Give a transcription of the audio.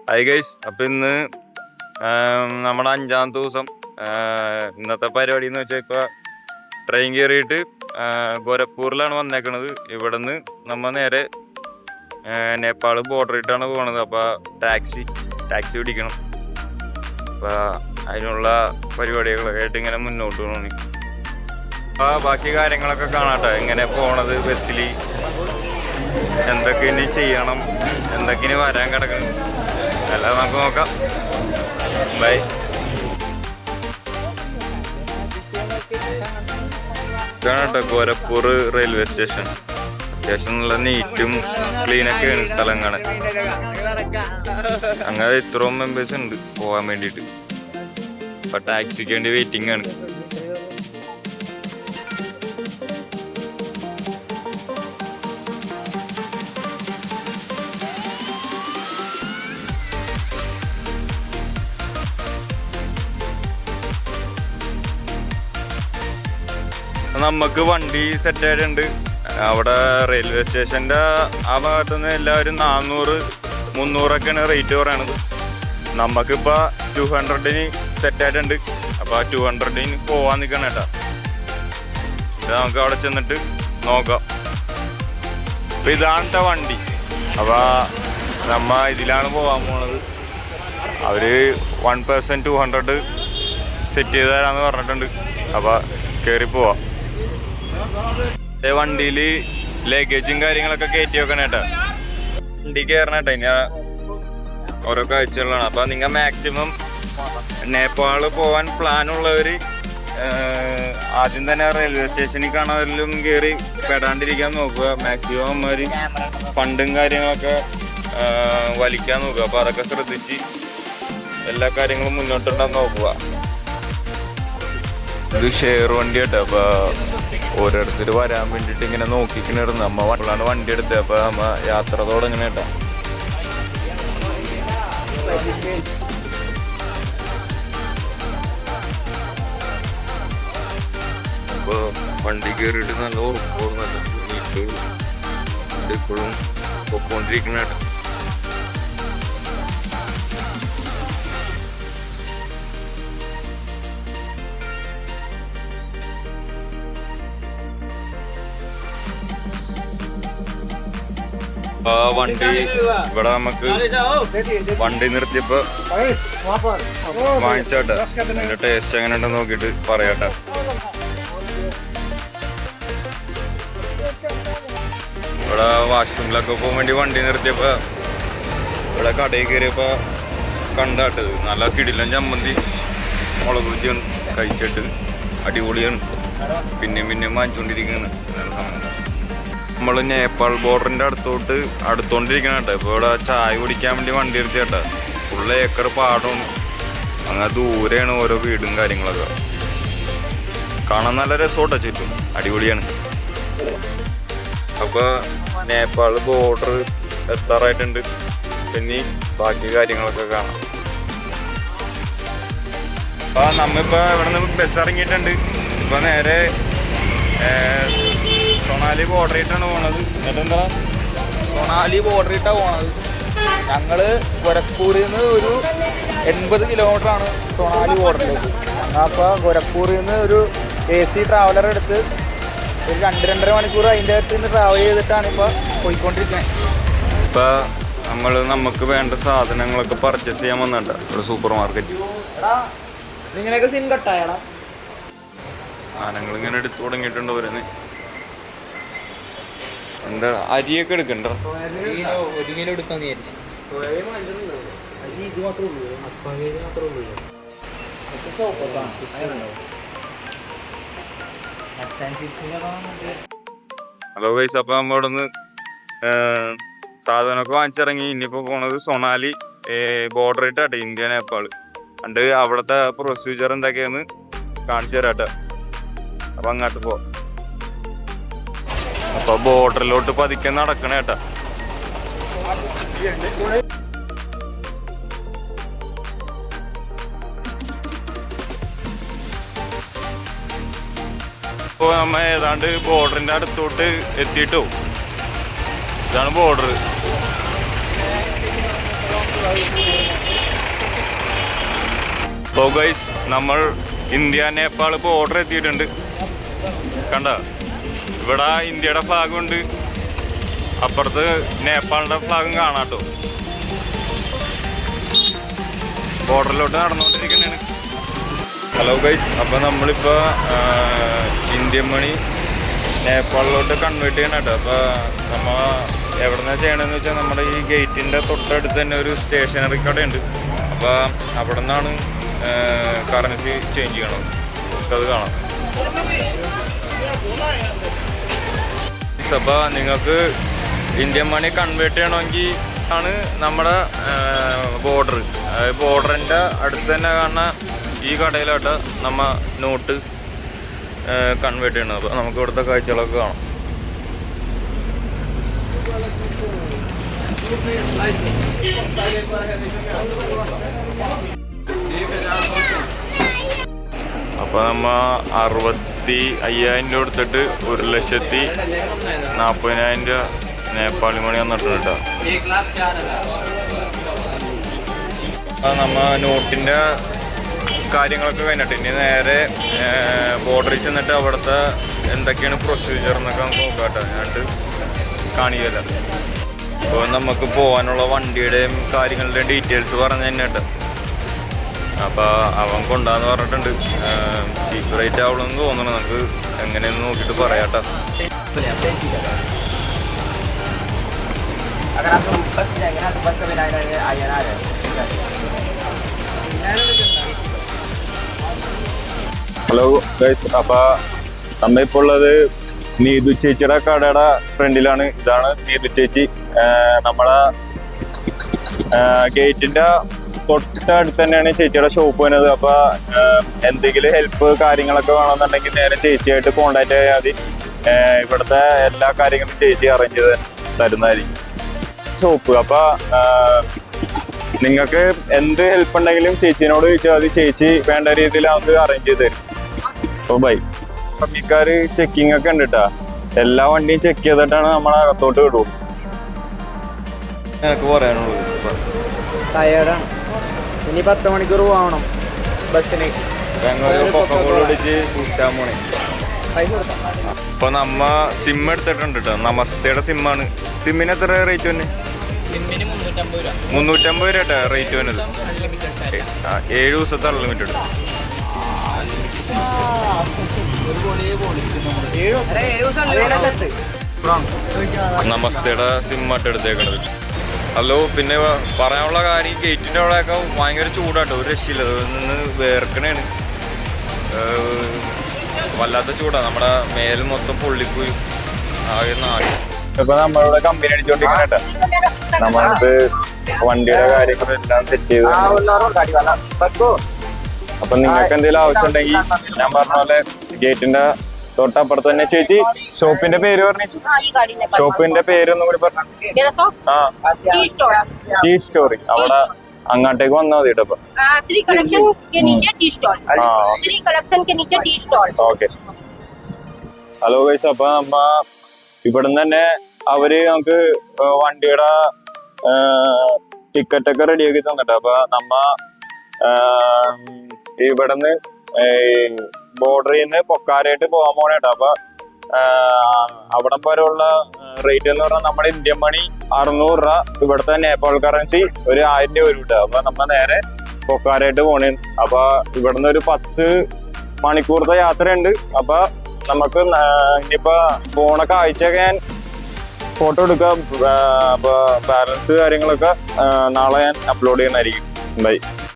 Hi guys, അപ്പം ഇന്ന് നമ്മുടെ 5-ാമത്തെ ദിവസം. ഇന്നത്തെ പരിപാടി എന്ന് വെച്ചാൽ ഇപ്പോൾ ട്രെയിൻ കയറിയിട്ട് ഗോരഖ്പൂരിലാണ് വന്നേക്കണത്. ഇവിടെ നിന്ന് നമ്മൾ നേരെ നേപ്പാൾ ബോർഡറിട്ടാണ് പോണത്. അപ്പോൾ ടാക്സി പിടിക്കണം. അപ്പോൾ അതിനുള്ള പരിപാടികളൊക്കെ ആയിട്ട് ഇങ്ങനെ മുന്നോട്ട് പോകണം. അപ്പോൾ ബാക്കി കാര്യങ്ങളൊക്കെ കാണാട്ടെ, എങ്ങനെ പോണത് ബസ്സിൽ, എന്തൊക്കെ ഇനി ചെയ്യണം, എന്തൊക്കെ ഇനി വരാൻ കിടക്കണം, എല്ലാം നമുക്ക് നോക്കാം. ബൈ. ഇതാണ് കേട്ടോ ഗോരഖ്പൂർ റെയിൽവേ സ്റ്റേഷൻ. അത്യാവശ്യം നല്ല നീറ്റും ക്ലീനൊക്കെയാണ് സ്ഥലം കാണാൻ. അങ്ങനെ ഇത്രയും മെമ്പേഴ്സ് ഉണ്ട് പോകാൻ വേണ്ടിയിട്ട്. അപ്പൊ ടാക്സിക്ക് വേണ്ടി വെയിറ്റിംഗ് ആണ്. നമുക്ക് വണ്ടി സെറ്റ് ആയിട്ടുണ്ട്. അവിടെ റെയിൽവേ സ്റ്റേഷൻ്റെ ആ ഭാഗത്തുനിന്ന് എല്ലാവരും 400-300 റേറ്റ് പറയണത്. നമുക്കിപ്പോൾ 200 സെറ്റ് ആയിട്ടുണ്ട്. അപ്പോൾ 200 പോവാൻ നിൽക്കണം കേട്ടോ. ഇത് നമുക്ക് അവിടെ ചെന്നിട്ട് നോക്കാം. അപ്പം ഇതാണ് വണ്ടി. അപ്പോൾ നമ്മൾ ഇതിലാണ് പോകാൻ പോണത്. അവർ 1 person 200 സെറ്റ് ചെയ്ത് തരാമെന്ന് പറഞ്ഞിട്ടുണ്ട്. അപ്പോൾ കയറി പോവാം. വണ്ടിയിൽ ലഗേജും കാര്യങ്ങളൊക്കെ കയറ്റി വെക്കണം കേട്ടോ. വണ്ടി കയറണം കേട്ടോ. ഇനി ഓരോ കാഴ്ചകളാണ്. അപ്പം നിങ്ങൾ മാക്സിമം നേപ്പാൾ പോകാൻ പ്ലാനുള്ളവർ ആദ്യം തന്നെ റെയിൽവേ സ്റ്റേഷനിൽ കാണാതെല്ലാം കയറി പെടാണ്ടിരിക്കാൻ നോക്കുക. മാക്സിമം അവന്മാർ ഫണ്ടും കാര്യങ്ങളൊക്കെ വലിക്കാൻ നോക്കുക. അപ്പോൾ അതൊക്കെ ശ്രദ്ധിച്ച് എല്ലാ കാര്യങ്ങളും മുന്നോട്ടുണ്ടാകാൻ നോക്കുക. ഇത് ഷെയർ വണ്ടി കേട്ടോ. അപ്പോൾ ഓരോരുത്തർ വരാൻ വേണ്ടിയിട്ട് ഇങ്ങനെ നോക്കിക്കിണിരുന്നു. നമ്മളാണ് വണ്ടി എടുത്തത്. അപ്പോൾ നമ്മ യാത്ര തുടങ്ങണ കേട്ടോ. അപ്പോൾ വണ്ടി കയറിയിട്ട് നല്ല ഉറപ്പോടും നല്ല നീറ്റ് ഇപ്പോഴും പൊക്കോണ്ടിരിക്കണ കേട്ടോ. വണ്ടി ഇവിടെ നമുക്ക് വണ്ടി നിർത്തിയപ്പോ വാങ്ങിച്ചോട്ടെ. അതിന്റെ ടേസ്റ്റ് എങ്ങനെ ഉണ്ടെന്ന് നോക്കിട്ട് പറയാട്ടെ. ഇവിടെ വാഷ്റൂമിലൊക്കെ പോകാൻ വേണ്ടി വണ്ടി നിർത്തിയപ്പോ ഇവിടെ കടയിൽ കയറിയപ്പോ കണ്ടാട്ടത് നല്ല കിടിലൻ ചമ്മന്തി മുളക് ബജിയാണ് കഴിച്ചിട്ട് അടിപൊളിയാണ്. പിന്നെയും വാങ്ങിച്ചുകൊണ്ടിരിക്കുകയാണ്. നമ്മൾ നേപ്പാൾ ബോർഡറിൻ്റെ അടുത്തോണ്ടിരിക്കണം കേട്ടോ. ഇപ്പോൾ ഇവിടെ ചായ കുടിക്കാൻ വേണ്ടി വണ്ടി എടുത്തി കേട്ടോ. ഫുൾ ഏക്കർ പാടമാണ്. അങ്ങനെ ദൂരെയാണ് ഓരോ വീടും കാര്യങ്ങളൊക്കെ. കാണാൻ നല്ല രസോട്ടോ, ചുറ്റും അടിപൊളിയാണ്. അപ്പോൾ നേപ്പാൾ ബോർഡർ എത്താറായിട്ടുണ്ട്. പിന്നെ ബാക്കി കാര്യങ്ങളൊക്കെ കാണാം. അപ്പോൾ നമ്മളിപ്പോൾ ഇവിടെ നിന്ന് ബസ് ഇറങ്ങിയിട്ടുണ്ട്. ഇപ്പോൾ നേരെ സൊണാലി ബോർഡറിട്ടാണ് പോണത്. എന്നിട്ടെന്താ സൊണാലി ബോർഡറിട്ടാണ് പോണത്. ഞങ്ങള് ഗോരഖ്പൂരിൽ നിന്ന് ഒരു 80 കിലോമീറ്ററാണ് സൊണാലി ബോർഡറിലേക്ക്. അപ്പോൾ ഗോരഖ്പൂരിൽ നിന്ന് ഒരു AC ട്രാവലർ എടുത്ത് ഒരു 2-2.5 മണിക്കൂർ അതിൻ്റെ അകത്ത് നിന്ന് ട്രാവൽ ചെയ്തിട്ടാണ് ഇപ്പോൾ പോയിക്കൊണ്ടിരിക്കുന്നത്. ഇപ്പോൾ നമുക്ക് വേണ്ട സാധനങ്ങളൊക്കെ പർച്ചേസ് ചെയ്യാൻ വന്നിട്ടുണ്ട് ഒരു സൂപ്പർ മാർക്കറ്റ്. നിങ്ങളൊക്കെ സിം കട്ടായടാ. സാധനങ്ങൾ ഇങ്ങനെ എടുത്തു തുടങ്ങിയിട്ടുണ്ട്. വരുന്നത് എന്താ അരിയൊക്കെ എടുക്കണ്ട. 1 കിലോ എടുക്കാന്ന് വിചാരിച്ചു. ഇത് മാത്രമേ ഉള്ളൂ. ഹലോ ഗൈസ്, അപ്പോൾ നമ്മൾ ഇവിടെ നിന്ന് സാധനമൊക്കെ വാങ്ങിച്ചിറങ്ങി. ഇനിയിപ്പോൾ പോണത് സൊണാലി ബോർഡറിട്ടാട്ടെ, ഇന്ത്യ നേപ്പാൾ. കണ്ട് അവിടുത്തെ പ്രൊസീജിയർ എന്തൊക്കെയാന്ന് കാണിച്ചു തരാട്ടെ. അപ്പം അങ്ങോട്ട് പോവാം. അപ്പോൾ ബോർഡറിലോട്ട് പതുക്കെ നടക്കണേ കേട്ടാ. ഇപ്പോൾ നമ്മൾ ഏതാണ്ട് ബോർഡറിൻ്റെ അടുത്തോട്ട് എത്തിയിട്ടോ. ഇതാണ് ബോർഡർ. അപ്പോൾ ഗൈസ് നമ്മൾ ഇന്ത്യ നേപ്പാൾ ബോർഡർ എത്തിയിട്ടുണ്ട്. കണ്ട ഇവിടെ ഇന്ത്യയുടെ ഫ്ലാഗും ഉണ്ട്, അപ്പുറത്ത് നേപ്പാളിൻ്റെ ഫ്ലാഗും കാണാട്ടോ. ബോർഡറിലോട്ട് നടന്നുകൊണ്ടിരിക്കുന്നതാണ്. ഹലോ ഗൈസ്, അപ്പോൾ നമ്മളിപ്പോൾ ഇന്ത്യൻ മണി നേപ്പാളിലോട്ട് കൺവേർട്ട് ചെയ്യണം കേട്ടോ. അപ്പോൾ നമ്മൾ എവിടെ നിന്നാണ് ചെയ്യണമെന്ന് വെച്ചാൽ നമ്മുടെ ഈ ഗേറ്റിൻ്റെ തൊട്ടടുത്ത് തന്നെ ഒരു സ്റ്റേഷനറി കടയുണ്ട്. അപ്പോൾ അവിടെ നിന്നാണ് കറൻസി ചേഞ്ച് ചെയ്യണത്. അത് കാണാം. അപ്പോൾ നിങ്ങൾക്ക് ഇന്ത്യൻ മണി കൺവേർട്ട് ചെയ്യണമെങ്കിൽ ആണ് നമ്മുടെ ബോർഡറിൻ്റെ അടുത്ത് തന്നെ കാണുന്ന ഈ കടയിലോട്ട് നമ്മ നോട്ട് കൺവേർട്ട് ചെയ്യണം. അപ്പോൾ നമുക്ക് ഇവിടുത്തെ കാഴ്ചകളൊക്കെ കാണാം. അപ്പോൾ നമ്മ 65,000 രൂപ കൊടുത്തിട്ട് 1,40,000 രൂപ നേപ്പാളി മണി വന്നിട്ടുണ്ട് കേട്ടോ. നമ്മ നോട്ടിൻ്റെ കാര്യങ്ങളൊക്കെ കഴിഞ്ഞിട്ട് ഇനി നേരെ ബോർഡറിൽ ചെന്നിട്ട് അവിടുത്തെ എന്തൊക്കെയാണ് പ്രൊസീജിയർ എന്നൊക്കെ നമുക്ക് നോക്കാം കേട്ടോ. ഞാനിട്ട് കാണിക്കല്ല. അപ്പോൾ നമുക്ക് പോകാനുള്ള വണ്ടിയുടെയും കാര്യങ്ങളുടെയും ഡീറ്റെയിൽസ് പറഞ്ഞു തന്നെ കേട്ടോ. അപ്പോൾ അവൻ കൊണ്ടാന്ന് പറഞ്ഞിട്ടുണ്ട്. ചീപ്പ് റേറ്റ് ആവുള്ളൂ തോന്നുന്നു. നമുക്ക് എങ്ങനെയെന്ന് നോക്കിയിട്ട് പറയാം കേട്ടോ. ഹലോ ഗൈസ്, അപ്പോൾ നമ്മളിപ്പോൾ ഉള്ളത് നീതു ചേച്ചിയുടെ കടയുടെ ഫ്രണ്ടിലാണ്. ഇതാണ് നീതു ചേച്ചി. നമ്മളെ ഗേറ്റിന്റെ തൊട്ടടുത്ത് തന്നെയാണ് ചേച്ചിയുടെ ഷോപ്പ് വരുന്നത്. അപ്പോൾ എന്തെങ്കിലും ഹെൽപ്പ് കാര്യങ്ങളൊക്കെ വേണമെന്നുണ്ടെങ്കിൽ നേരെ ചേച്ചിയായിട്ട് കോണ്ടാക്ട് ചെയ്യാൽ മതി. ഇവിടുത്തെ എല്ലാ കാര്യങ്ങളും ചേച്ചി അറേഞ്ച് ചെയ്ത് തരുന്നതായിരിക്കും ഷോപ്പ്. അപ്പോൾ നിങ്ങൾക്ക് എന്ത് ഹെൽപ്പ് ഉണ്ടെങ്കിലും ചേച്ചീനോട് ചോദിച്ചാൽ മതി. ചേച്ചി വേണ്ട രീതിയിൽ നമുക്ക് അറേഞ്ച് ചെയ്ത് തരും. അപ്പോൾ ബൈ. കമ്മിക്കാർ ചെക്കിംഗ് ഒക്കെ ഉണ്ട് കേട്ടോ. എല്ലാ വണ്ടിയും ചെക്ക് ചെയ്തിട്ടാണ് നമ്മളെ അകത്തോട്ട് വിടുള്ളൂ. എനിക്ക് പറയാനുള്ളത് ടയേർഡാണ്. ഇനി 10 മണിക്കൂർ പോകണം ബസ്സിന്. ഇപ്പൊ നമ്മ സിം എടുത്തിട്ടുണ്ട് കേട്ടോ. നമസ്തയുടെ സിമ്മാണ്. സിമ്മിന് എത്ര റേറ്റ് തന്നെ? 350 രൂപ റേറ്റ് വന്നത്. 7 ദിവസത്തെ അൺലിമിറ്റഡ്. നമസ്തയുടെ സിമ്മായിട്ട് എടുത്തേക്കണത്. ഹലോ, പിന്നെ പറയാനുള്ള കാര്യം ഗേറ്റിൻ്റെ അവിടെയൊക്കെ ഭയങ്കര ചൂടാട്ടോ. ഒരു രക്ഷയില്ല. നിന്ന് വേർക്കണേണ്. വല്ലാത്ത ചൂടാണ്. നമ്മുടെ മേൽ മൊത്തം പൊള്ളിപ്പോയി ആകെ നാല്. ഇപ്പൊ നമ്മളിവിടെ കമ്പനി അടിച്ചോണ്ടിരിക്കണേട്ടാ. നമ്മളത് വണ്ടിയുടെ കാര്യങ്ങളെല്ലാം സെറ്റ് ചെയ്ത്. അപ്പൊ നിങ്ങൾക്ക് എന്തെങ്കിലും ആവശ്യം ഉണ്ടെങ്കിൽ ഞാൻ പറഞ്ഞ പോലെ ഗേറ്റിന്റെ തൊട്ടപ്പുറത്ത് തന്നെ. ചേച്ചി ഷോപ്പിന്റെ പേര് പറഞ്ഞു. ഷോപ്പിന്റെ പേരൊന്നും കൂടി പറഞ്ഞു. Tea Story. അവിടെ അങ്ങോട്ടേക്ക് വന്നാൽ മതി കേട്ടോ. ഓക്കെ. ഹലോ ഗൈസ്, അപ്പൊ നമ്മ ഇവിടുന്ന് തന്നെ അവര് നമുക്ക് വണ്ടിയുടെ ടിക്കറ്റ് ഒക്കെ റെഡിയാക്കി തന്നിട്ട്. അപ്പൊ നമ്മ ഇവിടുന്ന് ബോർഡറിൽ നിന്ന് പൊക്കാരായിട്ട് പോകാൻ പോണേട്ടോ. അപ്പൊ അവിടം വരെയുള്ള റേറ്റ് എന്ന് പറഞ്ഞാൽ നമ്മുടെ ഇന്ത്യൻ മണി 600 രൂപ. ഇവിടുത്തെ നേപ്പാൾ കറൻസി ഒരു 1000 രൂപ വരും കേട്ടോ. അപ്പൊ നമ്മ നേരെ പൊക്കാരായിട്ട് പോണേ. അപ്പൊ ഇവിടുന്ന് ഒരു 10 മണിക്കൂറത്തെ യാത്രയുണ്ട്. അപ്പൊ നമുക്ക് ഇനിയിപ്പോ പോണ കാഴ്ചയൊക്കെ ഞാൻ ഫോട്ടോ എടുക്കാം. അപ്പൊ ബാലൻസ് കാര്യങ്ങളൊക്കെ നാളെ ഞാൻ അപ്ലോഡ് ചെയ്യുന്നതായിരിക്കും. ബൈ.